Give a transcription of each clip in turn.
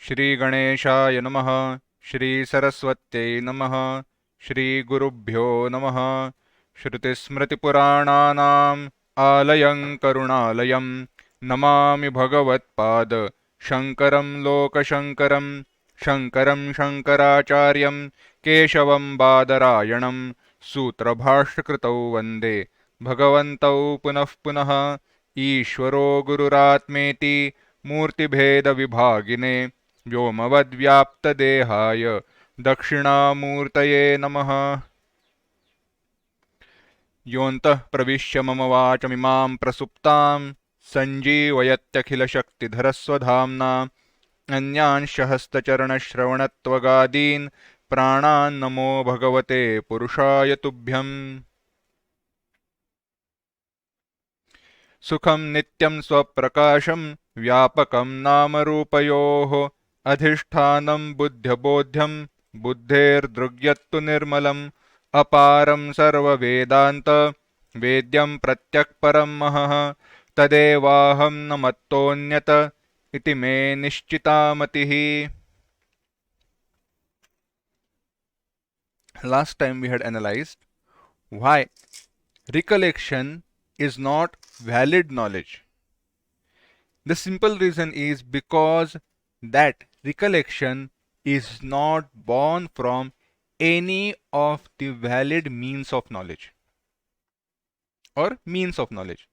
Shri Ganeshaya Namaha, Shri Saraswati Namaha, Shri Gurubhyo Namaha, Shruti Smriti Purananam Alayam Karunalayam Namami Bhagavat Pad Shankaram Loka Shankaram Shankaram Shankaracharyam Keshavam Badarayanam Sutra Bhashkritau Vande Bhagavantau Punah Punah Ishvaro Gururatmeti Murtibheda Vibhagine व्योमवद्व्याप्तदेहाय दक्षिणामूर्तये नमः। योऽन्तः प्रविश्य मम वाचमिमां प्रसुप्तां सञ्जीवयत्यखिलशक्तिधरस्वधाम्ना अन्यांश हस्तचरणश्रवणत्वगादीन् प्राणान् नमो भगवते पुरुषाय तुभ्यम्। सुखं नित्यं स्वप्रकाशं व्यापकं नामरूपयोः अधिष्ठानं बुद्ध्यबोध्यं बुद्धेर्दृग्यत्तु निर्मलम् अपारं सर्ववेदान्त वेद्यं प्रत्यक्परं महः तदेवाहं न मत्तोऽन्यत इति मे निश्चिता मतिः। Last time we had analyzed why recollection is not valid knowledge. The simple reason is because that recollection is not born from any of the valid means of knowledge or means of knowledge.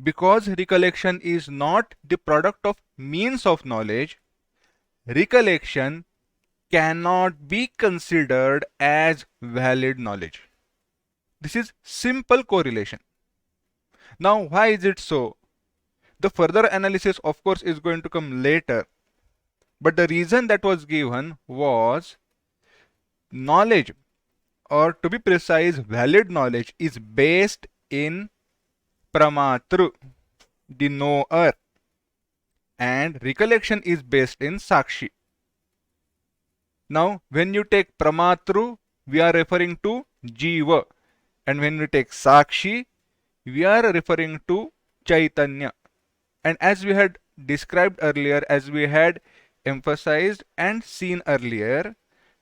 Because recollection is not the product of means of knowledge, recollection cannot be considered as valid knowledge. This is simple correlation. Now, why is it so? The further analysis, of course, is going to come later. But the reason that was given was knowledge, or to be precise, valid knowledge is based in pramatru, the knower, and recollection is based in sakshi. Now, when you take pramatru, we are referring to jiva, and when we take sakshi, we are referring to chaitanya. And as we had described earlier, as we had emphasized and seen earlier,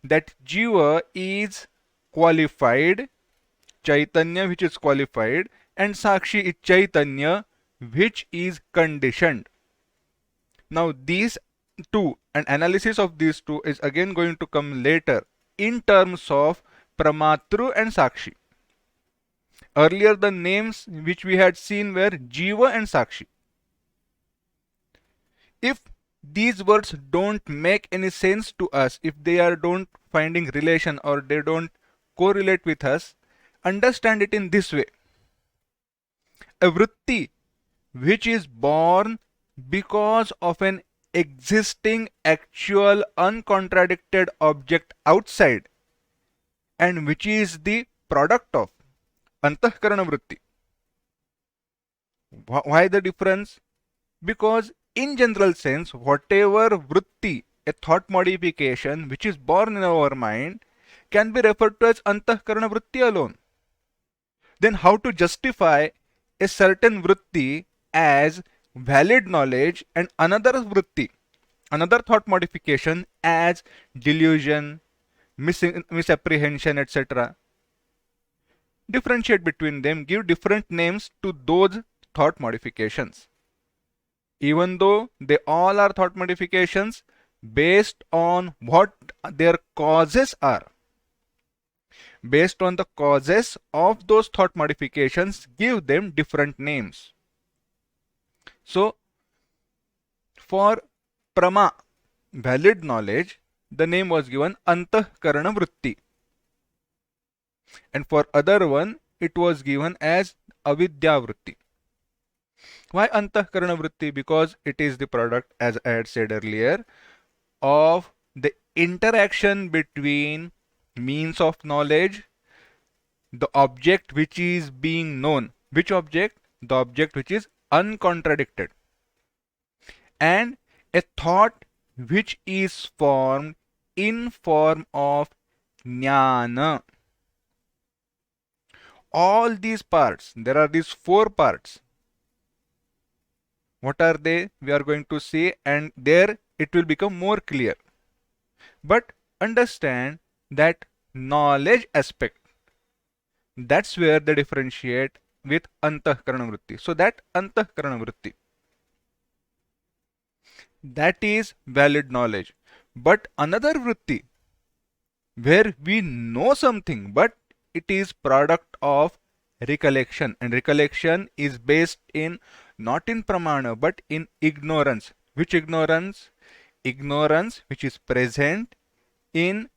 that jiva is qualified, chaitanya which is qualified, and sakshi is chaitanya which is conditioned. Now these two, an analysis of these two is again going to come later in terms of pramatru and sakshi. Earlier the names which we had seen were jiva and sakshi. If these words don't make any sense to us, if they are don't finding relation or they don't correlate with us, understand it in this way. A vritti which is born because of an existing actual uncontradicted object outside and which is the product of antahkarana vritti. Why the difference? Because in general sense, whatever vritti, a thought modification which is born in our mind, can be referred to as antahkarana vritti alone. Then how to justify a certain vritti as valid knowledge and another vritti, another thought modification as delusion, misapprehension, etc.? Differentiate between them, give different names to those thought modifications. Even though they all are thought modifications based on what their causes are. Based on the causes of those thought modifications, give them different names. So, for prama, valid knowledge, the name was given antahkarana vritti. And for other one, it was given as avidya vritti. Why antahkarana vritti? Because it is the product, as I had said earlier, of the interaction between means of knowledge, the object which is being known. Which object? The object which is uncontradicted. And a thought which is formed in form of jnana. All these parts, there are these four parts. What are they? We are going to see, and their it will become more clear. But understand that knowledge aspect, that's where they differentiate with antahkarana vritti. So that antahkarana vritti, that is valid knowledge. But another vritti where we know something but it is product of recollection, and recollection is based in not in pramana but in ignorance. Which ignorance? Ignorance which is present in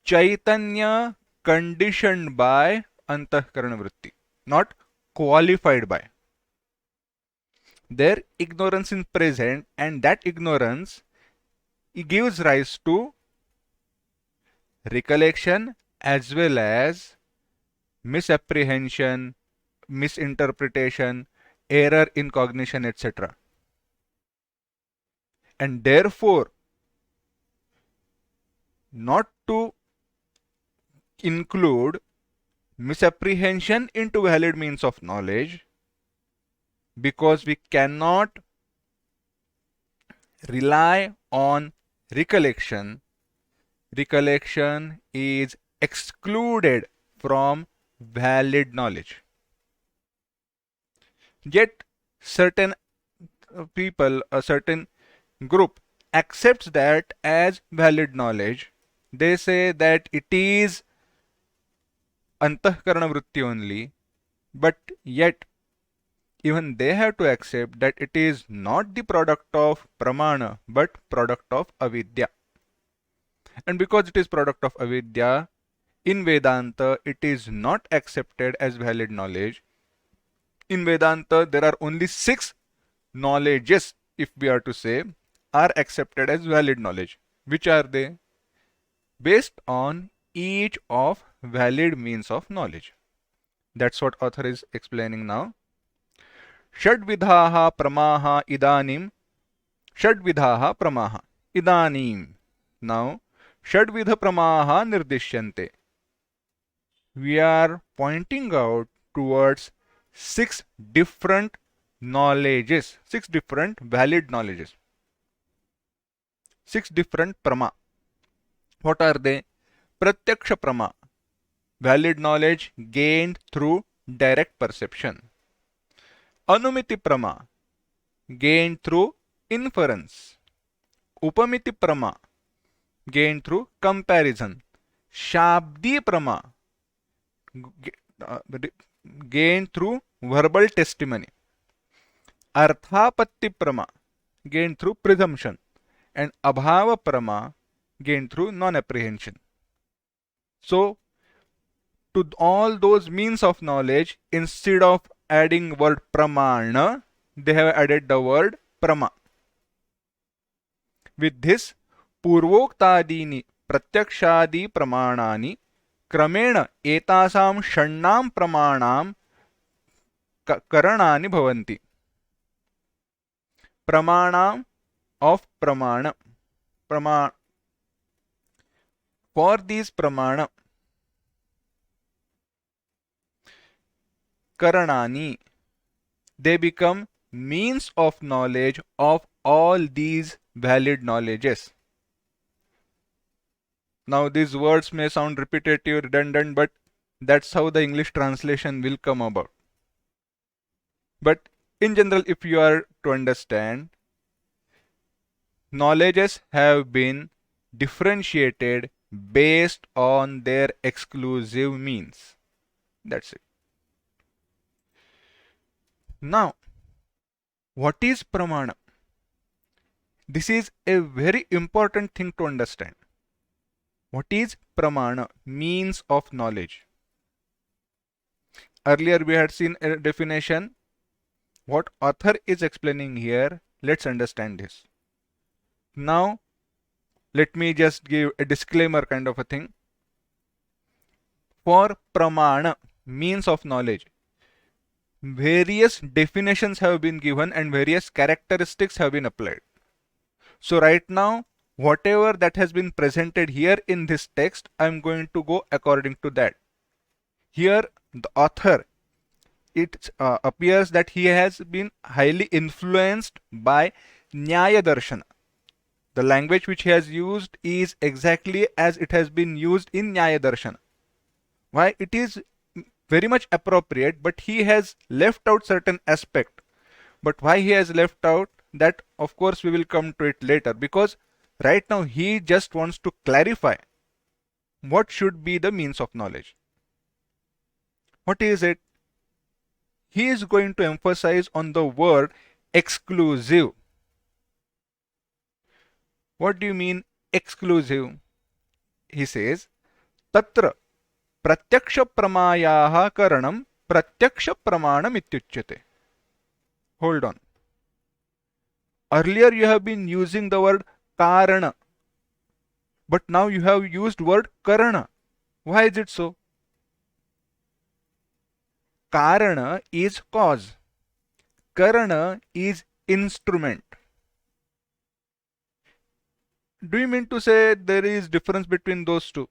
chaitanya conditioned by antahkarana vritti, not qualified by. Their ignorance is present, and that ignorance gives rise to recollection as well as misapprehension, misinterpretation, error in cognition, etc. And therefore, not to include misapprehension into valid means of knowledge, because we cannot rely on recollection. Recollection is excluded from valid knowledge. Yet certain people, a certain group accepts that as valid knowledge. They say that it is antahkarana vritti only, but yet even they have to accept that it is not the product of pramana but product of avidya. And because it is product of avidya, in Vedanta it is not accepted as valid knowledge. In Vedanta there are only 6 knowledges, if we are to say, are accepted as valid knowledge. Which are they? Based on each of valid means of knowledge. That's what author is explaining now. Shadvidhaha pramaha idanim. Shadvidhaha pramaha idanim. Now, Shadvidha pramaha nirdishyante. We are pointing out towards 6 different knowledges, 6 different valid knowledges, 6 different prama. What are they? Pratyaksha prama, valid knowledge gained through direct perception. Anumiti prama, gained through inference. Upamiti prama, gained through comparison. Shabdi prama, gained through verbal testimony. Arthapatti prama, gained through presumption. And abhava prama, gained through non-apprehension. So, to all those means of knowledge, instead of adding word pramana, they have added the word prama. With this, purvoktadini pratyakshadi pramanani kramena etasam shannam pramanam karanani bhavanti. Pramanam of pramana. For these pramana, karanani, they become means of knowledge of all these valid knowledges. Now these words may sound repetitive, redundant, but that's how the English translation will come about. But in general, if you are to understand, knowledges have been differentiated based on their exclusive means. That's it. Now, what is pramana? This is a very important thing to understand. What is pramana? Means of knowledge. Earlier we had seen a definition. What author is explaining here, let's understand this. Now, let me just give a disclaimer kind of a thing. For pramana, means of knowledge, various definitions have been given and various characteristics have been applied. So right now, whatever that has been presented here in this text, I am going to go according to that. Here, the author, it appears that he has been highly influenced by Nyaya Darshana. The language which he has used is exactly as it has been used in Nyaya Darshana. Why? It is very much appropriate, but he has left out certain aspect. But why he has left out, that of course we will come to it later, because right now he just wants to clarify what should be the means of knowledge. What is it? He is going to emphasize on the word exclusive. What do you mean exclusive? He says, Tatra pratyaksha pramayaha karanam pratyaksha pramanam ityuchyate. Hold on. Earlier you have been using the word karana, but now you have used word karana. Why is it so? Karana is cause. Karana is instrument. Do you mean to say there is difference between those two?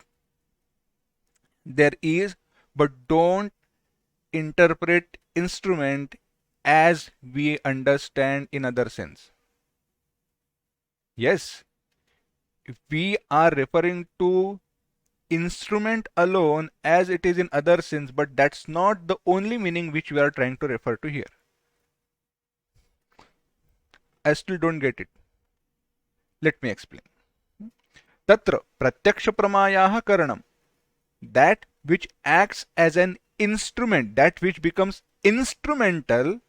There is, but don't interpret instrument as we understand in other sense. Yes, if we are referring to instrument alone as it is in other sense, but that's not the only meaning which we are trying to refer to here. I still don't get it. Let me explain. Tatra pratyaksha pramayaha karanam. That which acts as an instrument, that which becomes instrumental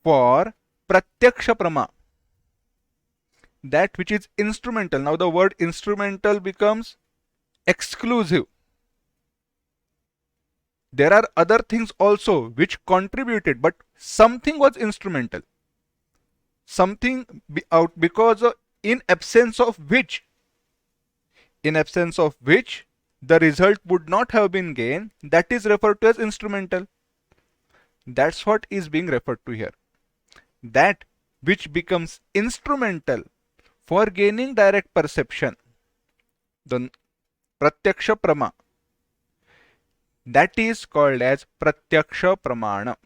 for pratyaksha prama. That which is instrumental. Now the word instrumental becomes exclusive. There are other things also which contributed, but something was instrumental. Something because in absence of which the result would not have been gained, that is referred to as instrumental. That's what is being referred to here. That which becomes instrumental for gaining direct perception, the pratyaksha prama, that is called as pratyaksha pramana.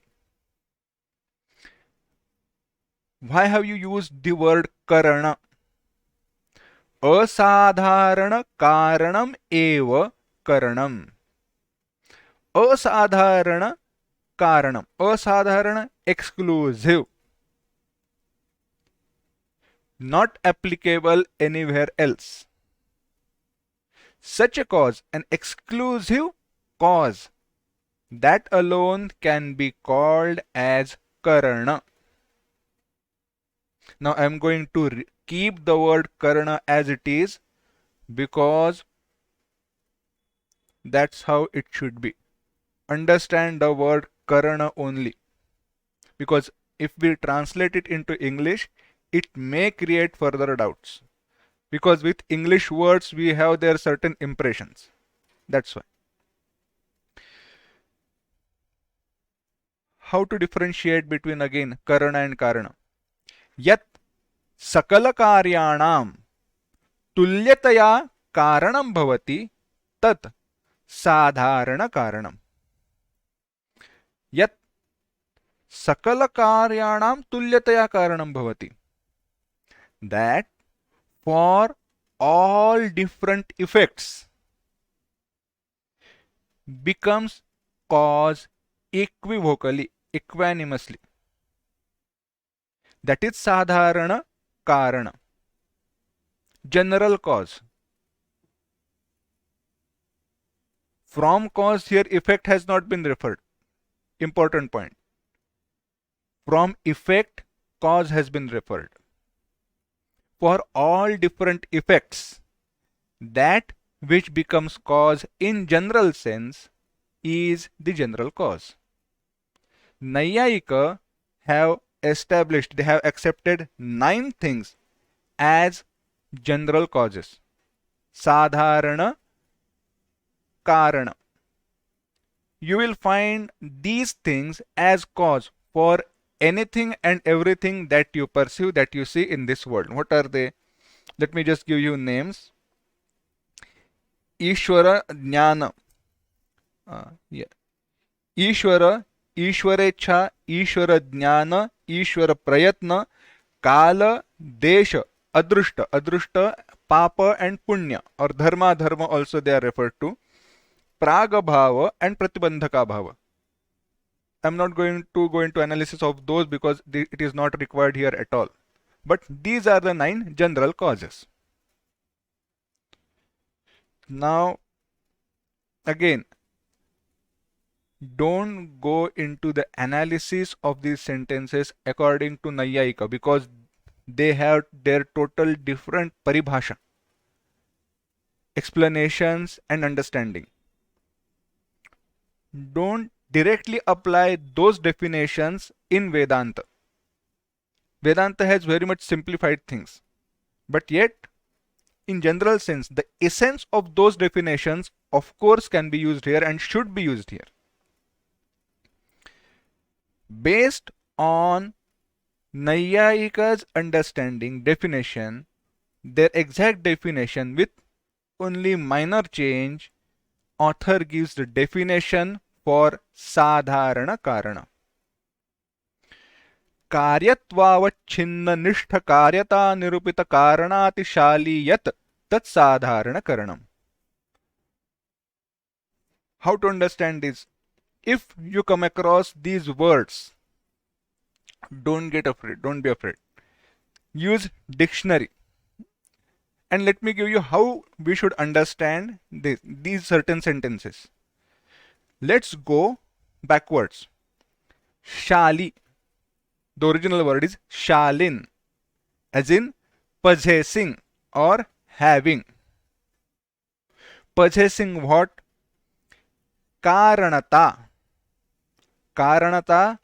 Why have you used the word karana? Asadharana karanam eva karanam. Asadharana karanam. Asadharana exclusive. Not applicable anywhere else. Such a cause, an exclusive cause, that alone can be called as karana. Now I am going to keep the word karana as it is, because that's how it should be. Understand the word karana only, because if we translate it into English, it may create further doubts, because with English words we have their certain impressions. That's why. How to differentiate between again karana and karana? Yat sakala karyanam tulyataya karanam bhavati tat sadharana karanam. Yat sakala karyanam tulyataya karanam bhavati. That for all different effects becomes cause equivocally, equanimously. That is sadharana karana, general cause. From cause here effect has not been referred. Important point. From effect cause has been referred. For all different effects, that which becomes cause in general sense is the general cause. Nayayika have established, they have accepted 9 things as general causes. Sadharana karana. You will find these things as cause for anything and everything that you perceive, that you see in this world. What are they? Let me just give you names. Ishvara Jnana. Ishvara, Ishvarecha, Ishvara Jnana, Ishvara Prayatna, Kala, Desha, adrushta. Adrushta, papa and punya, or dharma, dharma also they are referred to. Praga bhava and pratibandhaka bhava. I'm not going to go into analysis of those because it is not required here at all. But these are the 9 general causes. Now, again, don't go into the analysis of these sentences according to Nayayika because they have their total different paribhasha, explanations and understanding. Don't directly apply those definitions in Vedanta. Vedanta has very much simplified things, but yet in general sense the essence of those definitions of course can be used here and should be used here. Based on Nayayika's understanding definition, their exact definition with only minor change, author gives the definition for sadharana karana. कार्यत्वावच्छिन्न निष्ठ कार्यता निरूपित कारणातिशाली यत तत्साधारण karanam. How to understand this? If you come across these words, don't get afraid, don't be afraid. Use dictionary. And let me give you how we should understand these certain sentences. Let's go backwards. Shali. The original word is shalin, as in possessing or having. Possessing what? Karanata. Karanata,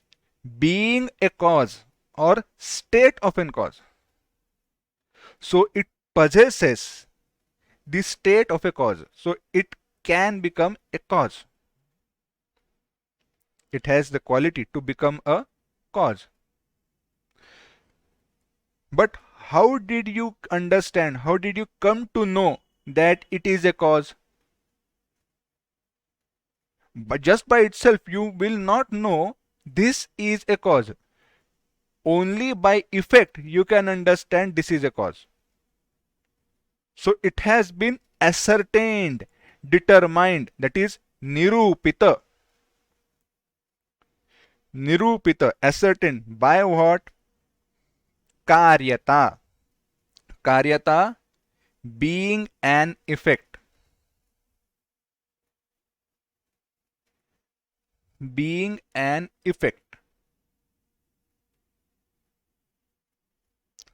being a cause or state of a cause. So it possesses the state of a cause. So it can become a cause. It has the quality to become a cause. But how did you understand? How did you come to know that it is a cause? But just by itself, you will not know this is a cause. Only by effect you can understand this is a cause. So it has been ascertained, determined, that is nirupita. Nirupita, ascertained by what? Karyata. Karyata, being an effect. Being an effect.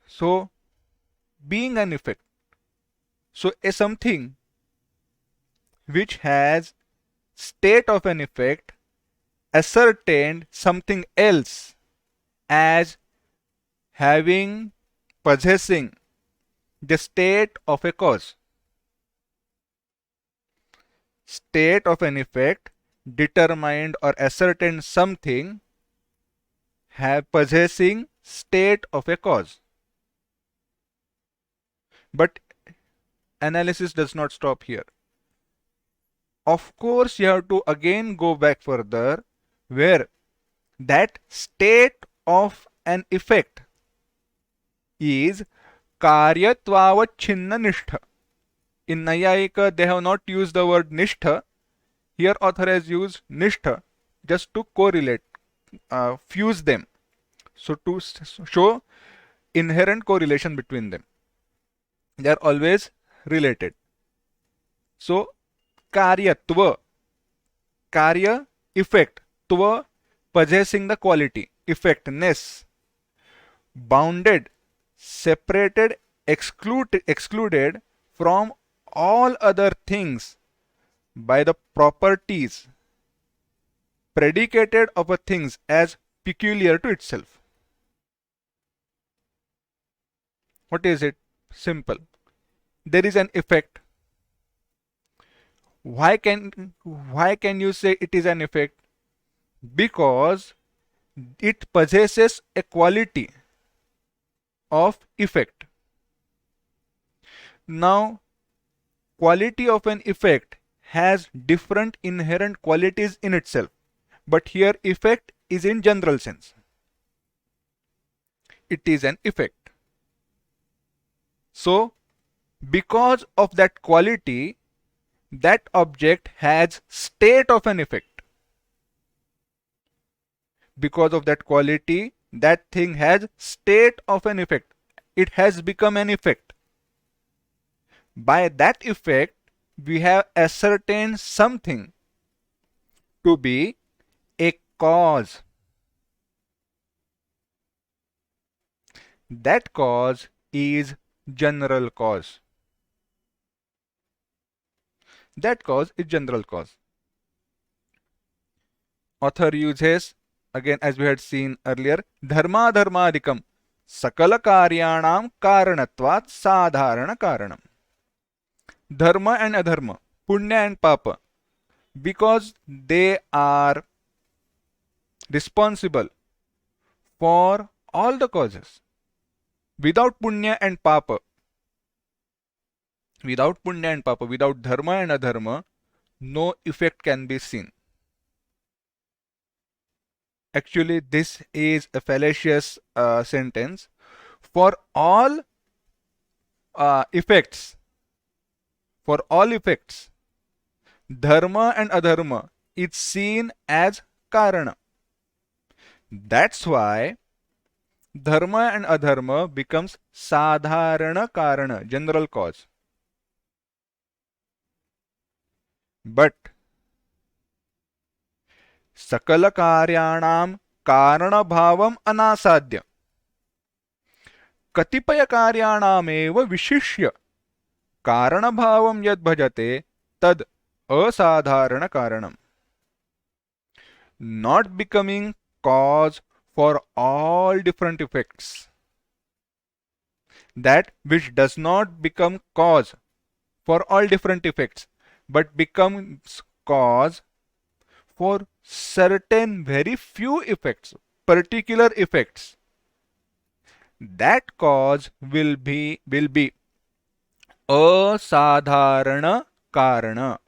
So, being an effect. So, a something which has state of an effect ascertained something else as having, possessing the state of a cause. State of an effect determined or ascertained something possessing state of a cause. But analysis does not stop here. Of course, you have to again go back further where that state of an effect is karyatvaavachinna nishtha. In Nayayika, they have not used the word nishtha. Here author has used nishtha just to correlate, fuse them. So to show inherent correlation between them. They are always related. So karyatva, karya, effect, tva, possessing the quality, effectness, bounded, separated, excluded from all other things by the properties predicated of a things as peculiar to itself. What is it? Simple. There is an effect. Why can you say it is an effect? Because it possesses a quality of effect. Now, quality of an effect has different inherent qualities in itself, but here effect is in general sense. It is an effect. So, because of that quality, that object has state of an effect. Because of that quality, that thing has state of an effect. It has become an effect. By that effect, we have ascertained something to be a cause. That cause is general cause. That cause is general cause. Author uses, again as we had seen earlier, dharma dharmadikam sakala karyanam karanatvat sadharana karanam. Dharma and adharma, punya and papa, because they are responsible for all the causes. Without punya and papa, without dharma and adharma, no effect can be seen. Actually, this is a fallacious sentence. For all effects, dharma and adharma is seen as karana. That's why dharma and adharma becomes sadharana karana, general cause. But सकल कार्याणाम कारण भावम अनासाद्य कतिपय कार्याणामेव विशिष्य कारण भावम यद भजते तद असाधारण कारणम. Not becoming cause for all different effects. That which does not become cause for all different effects, but becomes cause for certain very few effects, particular effects. That cause will be asadharana karana,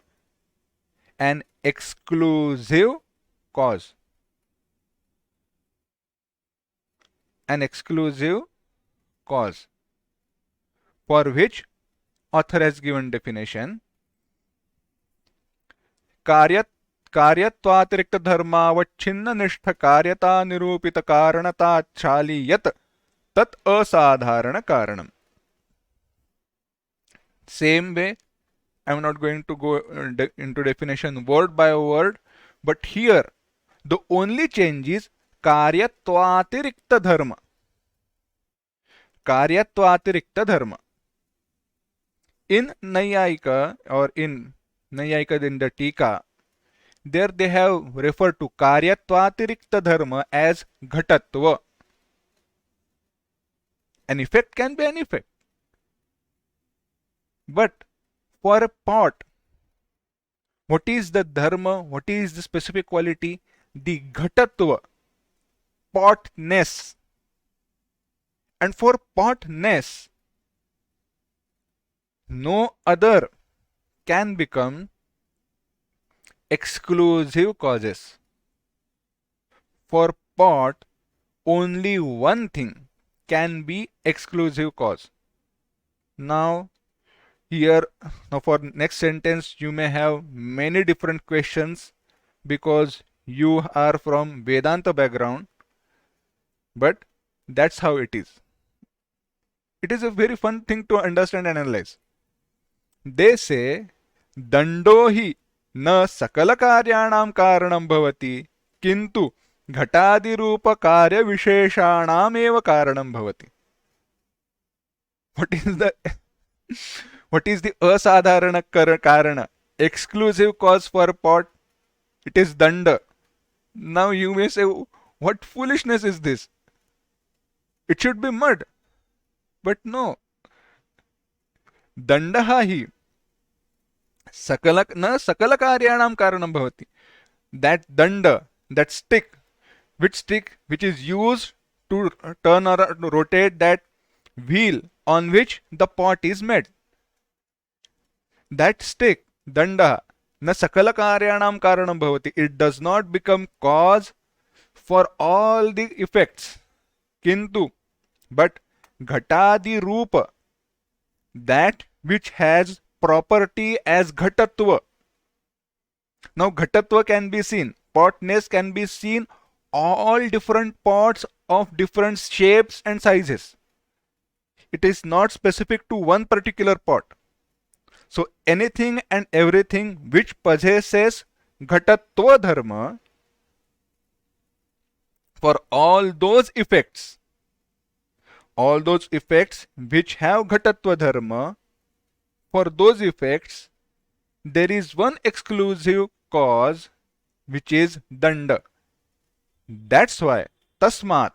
an exclusive cause. An exclusive cause, for which author has given definition. कार्यत्वातिरिक्त धर्मावच्छिन्न निष्ठ कार्यता निरूपित कारणताच्छाली यत तत् असाधारण कारणम. Same way, I am not going to go into definition word by word, but here the only change is कार्यत्वातिरिक्त dharma. कार्यत्वातिरिक्त dharma. In Nayayika or in Nayayika in the Tika, there they have referred to karyatvatirikta dharma as ghatatva. An effect can be an effect. But for a pot, what is the dharma? What is the specific quality? The ghatatva, potness. And for potness, no other can become exclusive causes. For pot, only one thing can be exclusive cause. Now for next sentence you may have many different questions because you are from Vedanta background, but that's how it is. It is a very fun thing to understand and analyze. They say दंडो ही न सकल कार्याणाम कारणं भवति किंतु घटादि रूप कार्य विशेषाणामेव कारणं भवति. What is the asadharana karana, exclusive cause for pot? It is danda. Now you may say, what foolishness is this? It should be mud. But no. Dandaha hi sakala karyanam karanam bhavati. That danda, that stick, which is used to turn or to rotate that wheel on which the pot is made. That stick, danda, na sakala karyanam karanam bhavati. It does not become cause for all the effects. Kintu, but ghatadi rupa, that which has property as ghatatva. Now ghatatva can be seen, potness can be seen, all different pots of different shapes and sizes. It is not specific to one particular pot. So anything and everything which possesses ghatatva dharma, for all those effects which have ghatatva dharma, for those effects there is one exclusive cause which is danda. That's why tasmat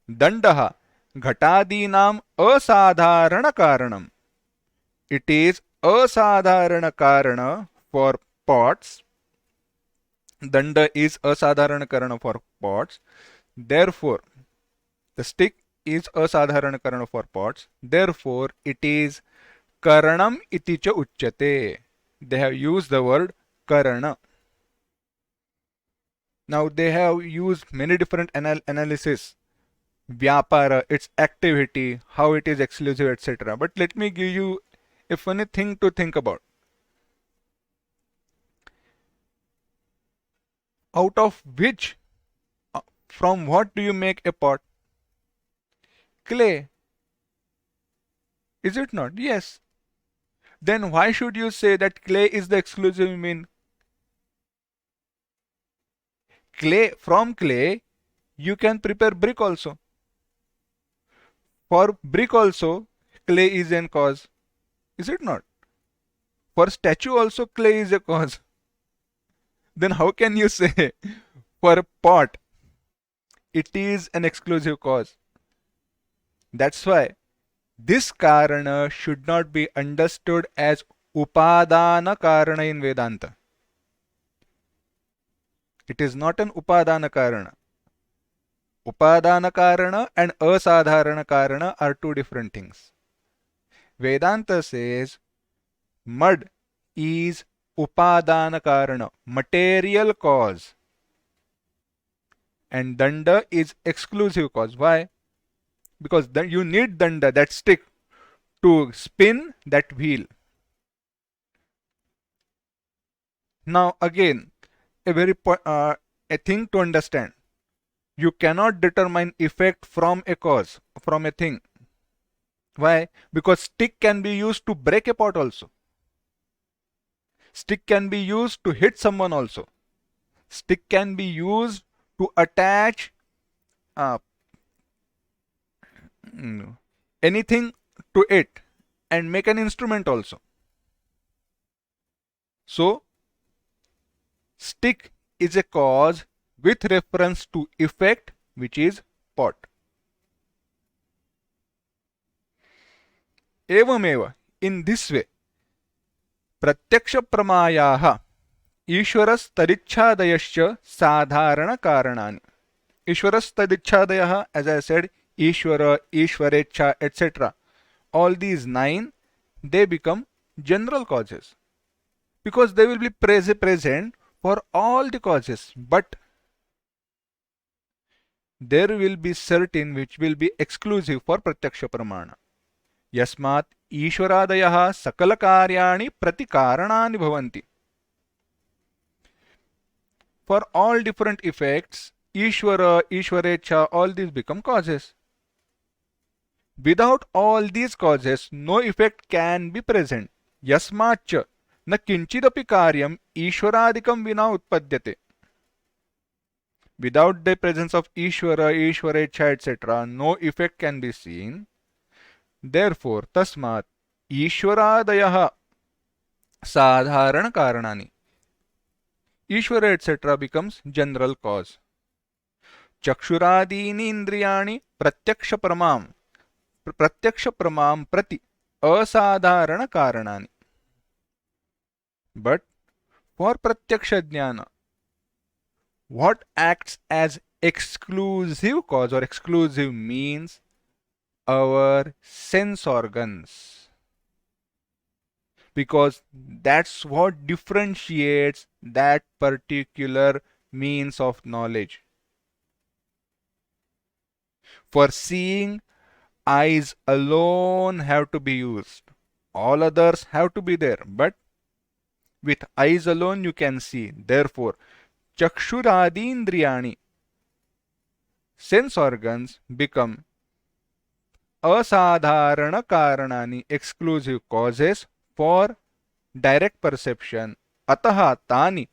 dandaha ghatadinam asadharana karanam. It is asadharana karana for pots. Danda is asadharana karana for pots. Therefore, the stick is asadharana karana for pots. Therefore, it is karanam iti cha uchyate. They have used the word karana. Now they have used many different analysis. Vyapara, its activity, how it is exclusive, etc. But let me give you a funny thing to think about. Out of which, from what do you make a pot? Clay. Is it not? Yes. Then why should you say that clay is the exclusive mean? Clay, from clay, you can prepare brick also. For brick also, clay is a cause. Is it not? For statue also, clay is a cause. Then how can you say for a pot, it is an exclusive cause? That's why this karana should not be understood as upadana karana in Vedanta. It is not an upadana karana. Upadana karana and asadharana karana are two different things. Vedanta says mud is upadana karana, material cause, and danda is exclusive cause. Why? Because then you need danda, that stick, to spin that wheel. Now again, a thing to understand. You cannot determine effect from a cause, from a thing. Why? Because stick can be used to break a pot also. Stick can be used to hit someone also. Stick can be used to attach anything to it and make an instrument also. So, stick is a cause with reference to effect, which is pot. Evameva, in this way, प्रत्यक्ष प्रमायाः ईश्वरस्तदिच्छादयश्च साधारण कारणानि. ईश्वरस्तदिच्छादयः, as I said, Ishvara, Ishvarecha, etc. All these 9, they become general causes because they will be present for all the causes, but there will be certain which will be exclusive for pratyaksha pramana. Yasmat Ishvaradayah sakala karyani prati karanani bhavanti. For all different effects, Ishvara, Ishvarecha, all these become causes. Without all these causes, no effect can be present. Yasmacha na kinchidapi karyam Ishvaradikam vina utpadyate. Without the presence of Ishvara, Ishvarecha, etc., no effect can be seen. Therefore, tasmat Ishvaradayah sadharana karanani. Ishvara, etc. becomes general cause. Chakshuradini indriyani pratyaksha pramam prati asadharana karanani. But for pratyaksha jnana, what acts as exclusive cause or exclusive means? Our sense organs. Because that's what differentiates that particular means of knowledge. For seeing, eyes alone have to be used. All others have to be there, but with eyes alone you can see. Therefore, Chakshuradi sense organs become asadharana karanani, exclusive causes for direct perception. Ataha tani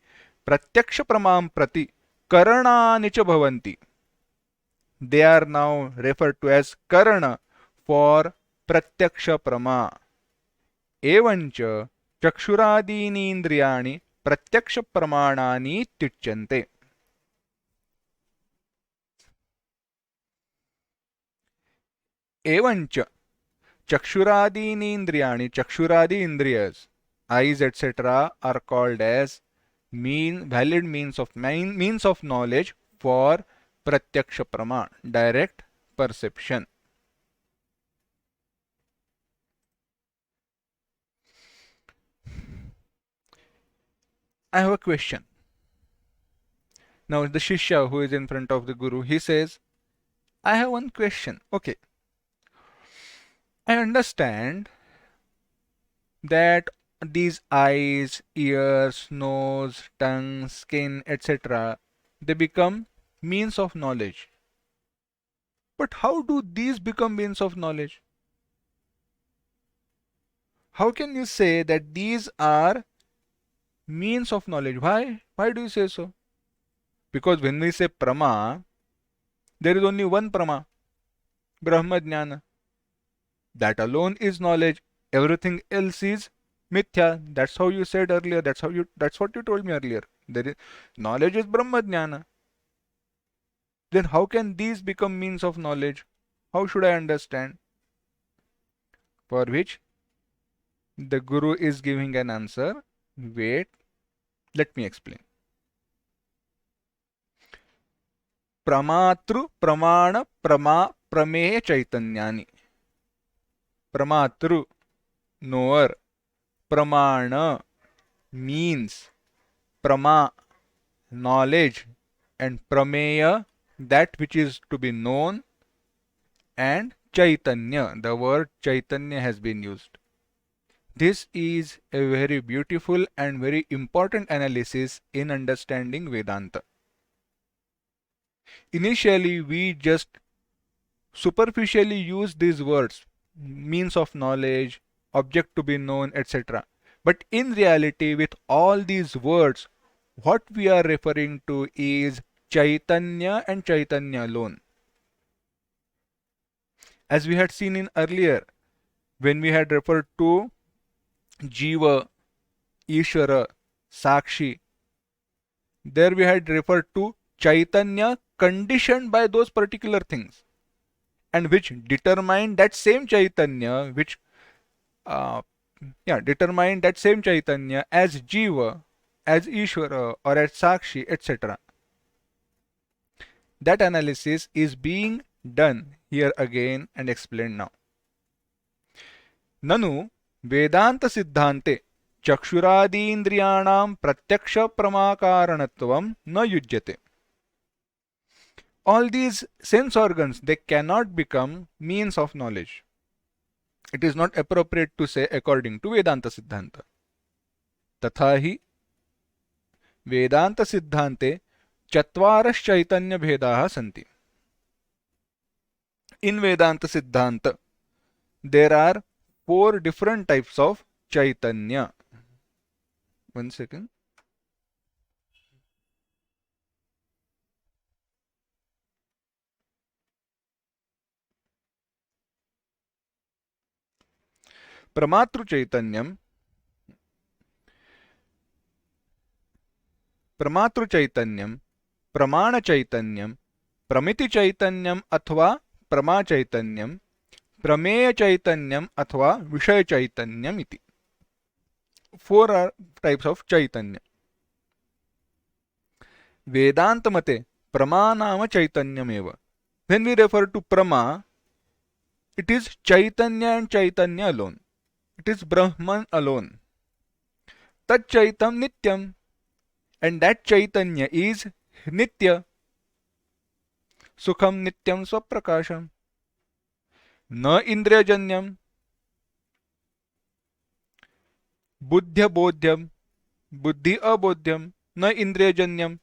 pratyaksha pramam prati karanani cha bhavanti. They are now referred to as karana for pratyaksha prama. एवंच चक्षुरादीनि इंद्रियाणि प्रत्यक्ष प्रमाणानि इत्युच्यन्ते. एवंच चक्षुरादीनि इंद्रियाणि, चक्षुरादि इंद्रियस, eyes etc. are called as valid means of knowledge for pratyaksha prama, direct perception. I have a question. Now the Shishya who is in front of the Guru, he says, I have one question. Okay, I understand that these eyes, ears, nose, tongue, skin, etc., they become means of knowledge. But how do these become means of knowledge? How can you say that these are means of knowledge? Why? Why do you say so? Because when we say Prama, there is only one Prama, Brahmajnana. That alone is knowledge. Everything else is Mithya. That's how you said earlier. That's what you told me earlier. Knowledge is Brahmajnana. Then how can these become means of knowledge? How should I understand? For which the Guru is giving an answer. Wait, let me explain. Pramatru pramana prama prameya chaitanyani. Pramatru, knower. Pramana, means. Prama, knowledge. And prameya, that which is to be known. And Chaitanya, the word Chaitanya has been used. This is a very beautiful and very important analysis in understanding Vedanta. Initially, we just superficially use these words, means of knowledge, object to be known, etc. But in reality, with all these words, what we are referring to is Chaitanya and Chaitanya alone. As we had seen in earlier, when we had referred to Jiva, Ishvara, Sakshi, there we had referred to Chaitanya conditioned by those particular things, and which determine that same Chaitanya, determine that same Chaitanya as Jiva, as Ishvara, or as Sakshi, etc. That analysis is being done here again and explained now. Nanu Vedanta Siddhante Chakshuradi-indriyanam pratyaksha pramakaranatvam na yujyate. All these sense organs, they cannot become means of knowledge. It is not appropriate to say according to Vedanta Siddhanta. Tathahi Vedanta Siddhante Chatvaras Chaitanya Bhedaha Santi. In Vedanta Siddhanta, there are 4 different types of Chaitanya. One second. Pramatru Chaitanyam, Pramana Chaitanyam, Pramiti Chaitanyam अथवा Prama Chaitanyam, Prameya Chaitanyam अथवा Vishaya Chaitanyam iti. 4 are types of Chaitanya. Vedanta mate Pramanama Chaitanyam eva. When we refer to Prama, it is Chaitanya and Chaitanya alone. It is Brahman alone. Tat Chaitam Nityam. And that Chaitanya is Nitya. Sukham Nityam Swaprakasham. Na Indriyajanyam. बुद्ध्यबोध्यम बुद्धि अबोध्यम न इंद्रियजन्यम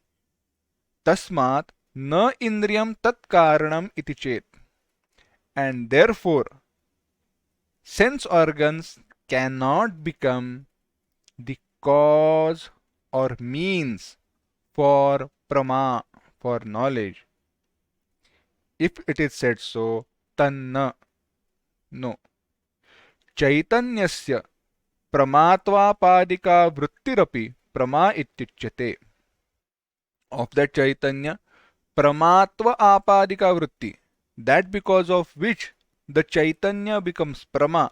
तस्मात् न इंद्रियम तत्कारणम इति चेत and therefore sense organs cannot become the cause or means for prama, for knowledge. If it is said so, tanna, no. Chaitanyasya pramatvapadika vrittirapi prama ityuchyate. Of that Chaitanya, pramatva apadika vritti, that because of which the Chaitanya becomes prama,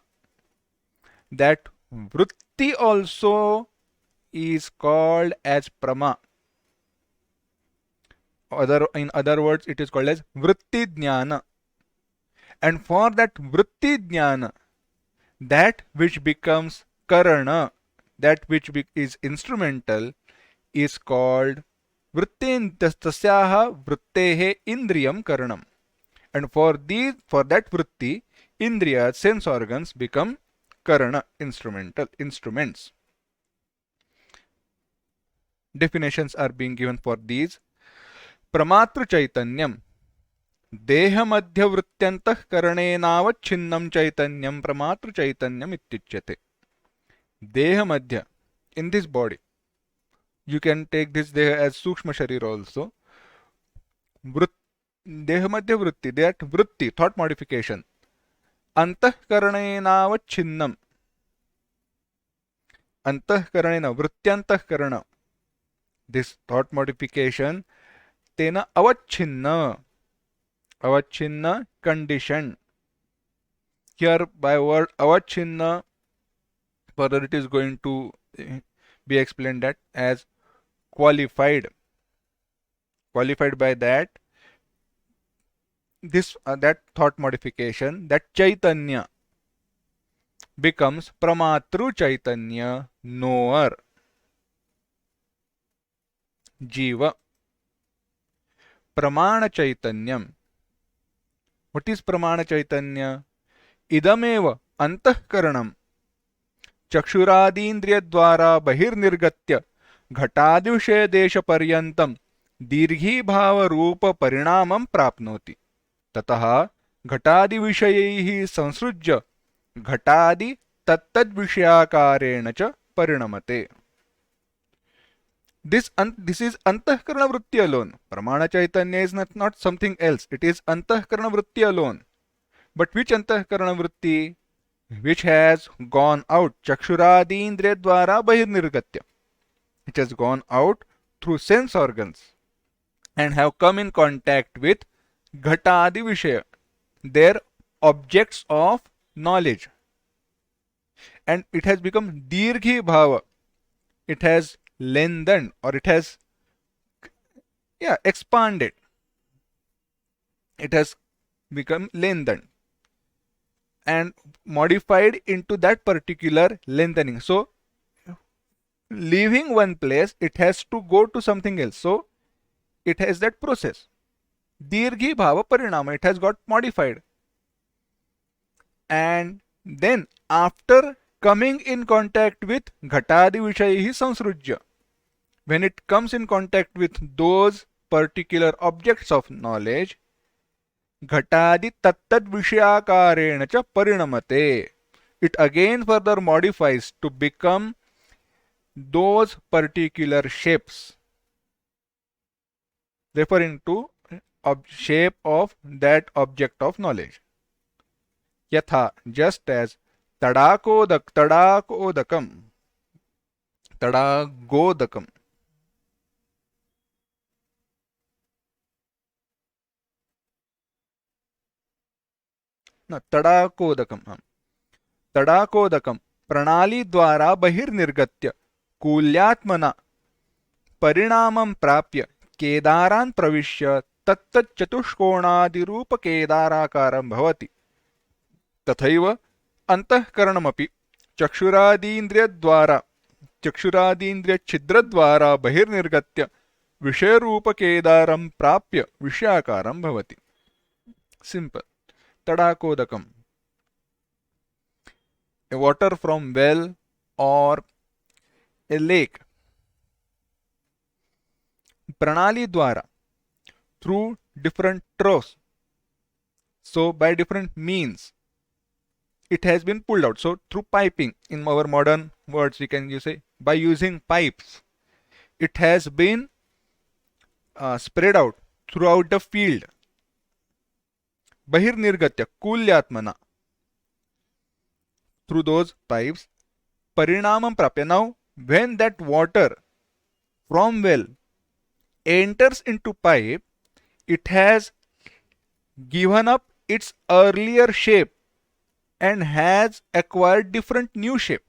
that vritti also is called as prama. In other words, it is called as vritti jnana. And for that vritti jnana, that which becomes karana, that which is instrumental, is called vritti tasyaha vrittehe indriyam karanam. And for that vritti, indriya, sense organs, become karana, instrumental, instruments. Definitions are being given for these. Pramatru chaitanyam देह मध्य वृत्त्यंतःकरणेनावच्छिन्नं चैतन्यं प्रमातृ चैतन्यम इत्युच्यते. देह मध्य, in this body, you can take this deha as sukshma sharir also. देह मध्य वृत्ति, that वृत्ति, thought modification, अंतःकरणेनावच्छिन्नं, अंतःकरणेन वृत्त्यंतःकरण, this thought modification, तेन अवच्छिन्न, avachinna, condition. Here by word avachinna, further it is going to be explained that as qualified. Qualified by that, this that thought modification, that chaitanya becomes pramatru chaitanya, knower, jiva. Pramana chaitanyam. What is pramana chaitanya? Idameva antahkaranam चक्षुरादीन्द्रिय द्वारा बहिर्निर्गत्य घटादि विषय देश पर्यन्तं दीर्घी भाव रूप परिणामं प्राप्नोति. ततः घटादि विषयैः संसृज्य घटादि तत्तद्विषयाकारेण च परिणमते. This is antahkarana vritti alone. Pramana chaitanya is not something else. It is antahkarana vritti alone. But which antahkarana vritti? Which has gone out. Chakshuradi dvara bahirnirgatya. Which has gone out through sense organs and have come in contact with ghatadi vishaya, their objects of knowledge. And it has become dirghi bhava. It has lengthened, or it has expanded. It has become lengthened and modified into that particular lengthening. So leaving one place, it has to go to something else. So it has that process. Dirghi bhava parinama, it has got modified. And then after coming in contact with ghatadi vishayihi samsrujya, when it comes in contact with those particular objects of knowledge, ghatadi tattad vishayakarena cha parinamate, it again further modifies to become those particular shapes, referring to shape of that object of knowledge. Yatha, just as tadagodakam, तडाकोदकम प्रणाली द्वारा बहिर्निर्गत्य कूल्यात्मना परिणामं प्राप्य केदारान् प्रविश्य तत्तच्चतुष्कोणादिरूप केदाराकारं भवति. तथैव अंतःकरणमपि चक्षुरादीन्द्रियच्छिद्रद्वारा बहिर्निर्गत्य विषयरूपकेदारं प्राप्य विषयाकारं भवति. Simple. Tadakodakam. A water from well or a lake, pranali dwara, through different troughs, so by different means, it has been pulled out. So through piping, in our modern words, we can say by using pipes, it has been spread out throughout the field. Bahirnirgatya kulyatmana, through those pipes, parinamam prapya. Now, when that water from well enters into pipe, it has given up its earlier shape and has acquired different new shape.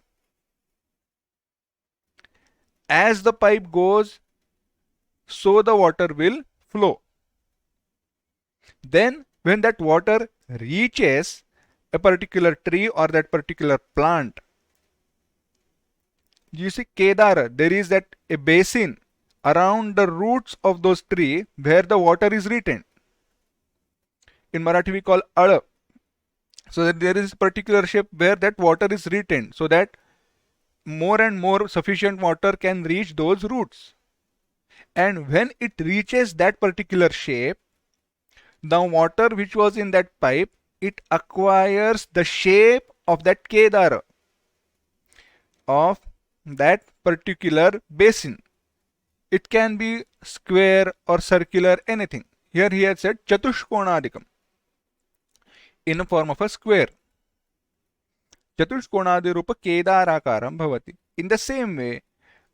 As the pipe goes, so the water will flow. Then when that water reaches a particular tree or that particular plant, you see Kedara, there is that a basin around the roots of those trees where the water is retained. In Marathi we call Ala. So that there is a particular shape where that water is retained, so that more and more sufficient water can reach those roots. And when it reaches that particular shape, the water which was in that pipe, it acquires the shape of that Kedara, of that particular basin. It can be square or circular, anything. Here he has said Chatushkonadikam, in a form of a square. Chatushkonadirupa Kedara-Saagaram bhavati. In the same way,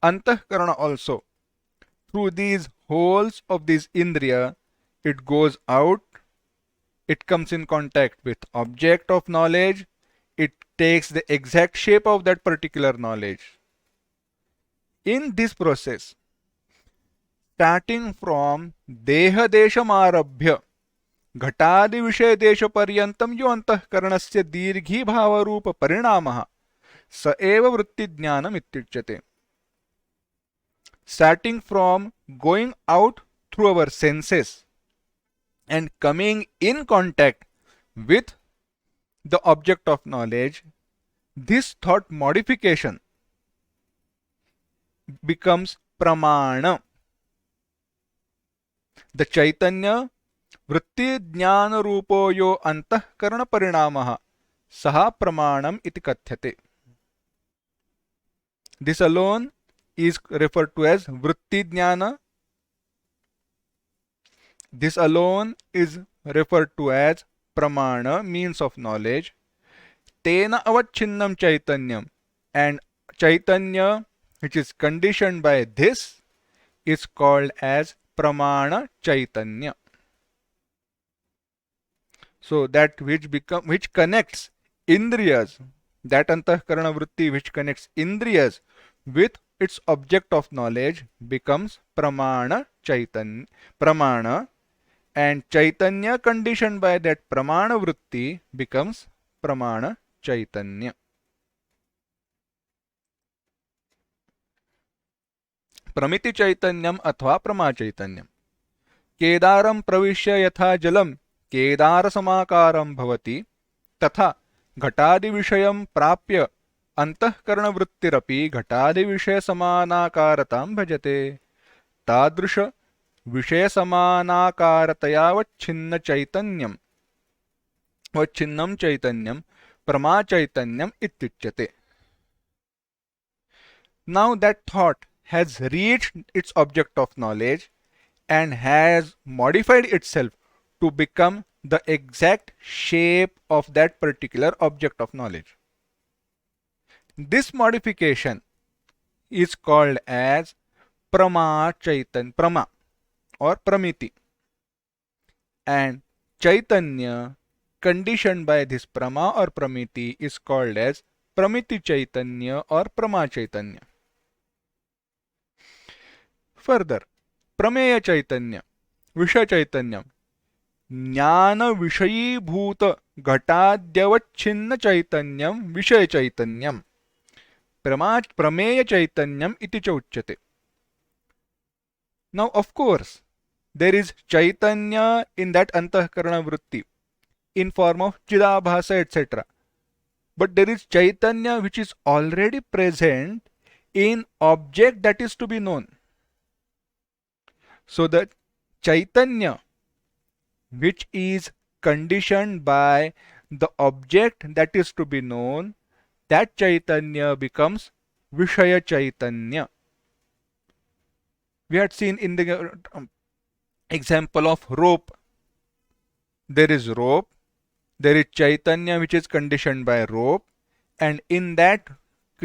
Antahkarana also, through these holes of these Indriya, it goes out, it comes in contact with object of knowledge, it takes the exact shape of that particular knowledge. In this process, starting from Deha Desham Arabhya, घटादि विषय देश पर्यंतम यो अंतःकरणस्य दीर्घी भाव रूप परिणामः स एव वृत्ति ज्ञानम इत्युच्यते. Starting from going out through our senses and coming in contact with the object of knowledge, this thought modification becomes pramana. The Chaitanya वृत्ति ज्ञान रूपो यो अंतःकरण परिणामः सहा प्रमाणम इति कथ्यते. This alone is referred to as vritti jnana. This alone is referred to as pramana, means of knowledge. Tena avacchinnam chaitanyam, and chaitanya which is conditioned by this is called as pramana chaitanya. So that which connects indriyas, that antahkarana vritti which connects indriyas with its object of knowledge becomes pramana chaitanya, pramana, and chaitanya conditioned by that pramana vritti becomes pramana chaitanya. Pramiti chaitanyam athva prama chaitanyam. Kedaram pravishya yatha jalam केदारसमाकारं भवति तथा घटादिविषयं प्राप्य अंतःकरणवृत्तिरपि घटादिविषयसमानाकारतां भजते. तादृश विषयसमानाकारतयावच्छिन्नं चैतन्यं प्रमाचैतन्यम् इत्युच्यते. Now that thought has reached its object of knowledge and has modified itself to become the exact shape of that particular object of knowledge. This modification is called as prama or pramiti, and chaitanya conditioned by this prama or pramiti is called as pramiti chaitanya or prama chaitanya. Further, prameya chaitanya, visha chaitanyam, ज्ञान विषयीभूत घटाद्यवच्छिन्न चैतन्यम विषय चैतन्यम प्रमेय चैतन्यम इति च उच्यते. Now of course there is chaitanya in that antahkarana vritti in form of chidabhasa etc. But there is chaitanya which is already present in object that is to be known. So the Chaitanya which is conditioned by the object that is to be known, that Chaitanya becomes Vishaya Chaitanya. We had seen in the example of rope. There is rope, there is Chaitanya which is conditioned by rope, and in that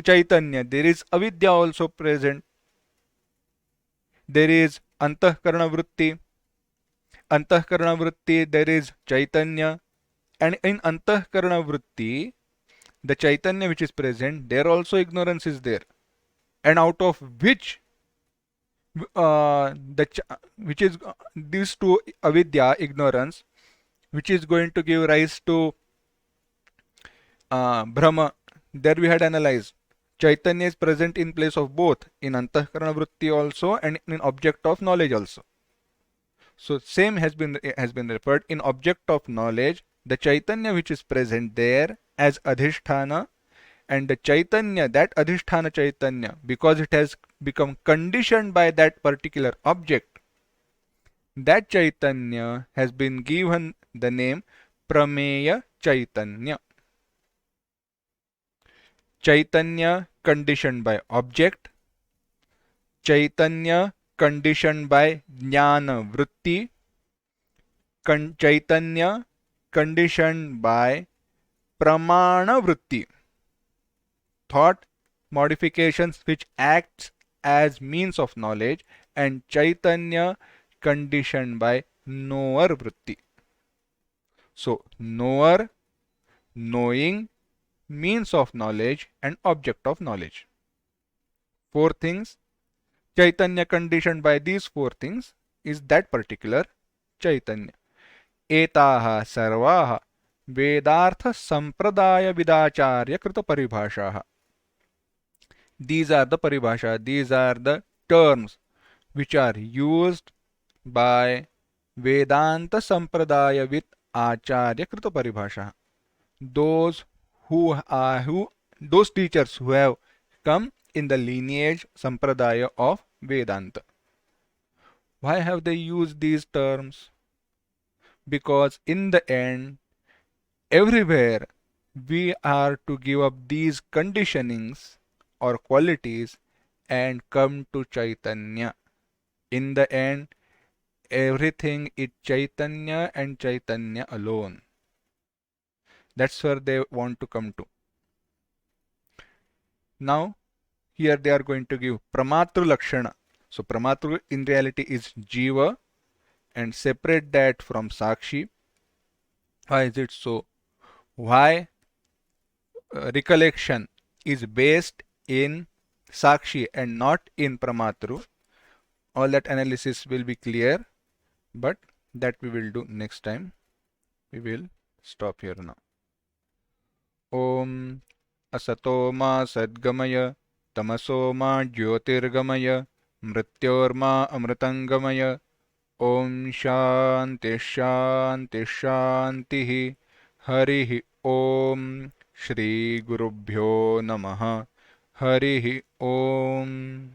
Chaitanya there is avidya also present. There is Antahkarana Vritti. Antahkarana Vritti, there is Chaitanya, and in Antahkarana Vritti, the Chaitanya which is present, there also ignorance is there, and out of which which is these two avidya, ignorance, which is going to give rise to Brahma. There we had analyzed. Chaitanya is present in place of both, in Antahkarana Vritti also and in object of knowledge also. So same has been referred in object of knowledge, the Chaitanya which is present there as Adhisthana, and the Chaitanya, that Adhisthana Chaitanya, because it has become conditioned by that particular object, that Chaitanya has been given the name Prameya Chaitanya. Chaitanya conditioned by object, Chaitanya conditioned by Jnana Vritti, Chaitanya conditioned by Pramana Vritti, thought modifications which acts as means of knowledge, and Chaitanya conditioned by knower Vritti. So knower, knowing, means of knowledge, and object of knowledge. Four things. Chaitanya conditioned by these four things is that particular Chaitanya. Etaha sarvaha Vedartha Sampradaya Vidacharya Krita Paribhashaha. These are the paribhasha, these are the terms which are used by Vedanta Sampradaya with Acharya Krita Paribhasha. Those those teachers who have come in the lineage Sampradaya of Vedanta. Why have they used these terms? Because in the end, everywhere we are to give up these conditionings or qualities and come to Chaitanya. In the end, everything is Chaitanya and Chaitanya alone. That's where they want to come to. Now, here they are going to give Pramatru Lakshana. So, Pramatru in reality is Jiva, and separate that from Sakshi. Why is it so? Why recollection is based in Sakshi and not in Pramatru? All that analysis will be clear, but that we will do next time. We will stop here now. Om Asato ma Sadgamaya Tamaso ma Jyotirgamaya Mrityorma Amritangamaya. Om Shanti Shanti Shanti. Harihi Om. Shri Gurubhyo Namaha. Harihi Om.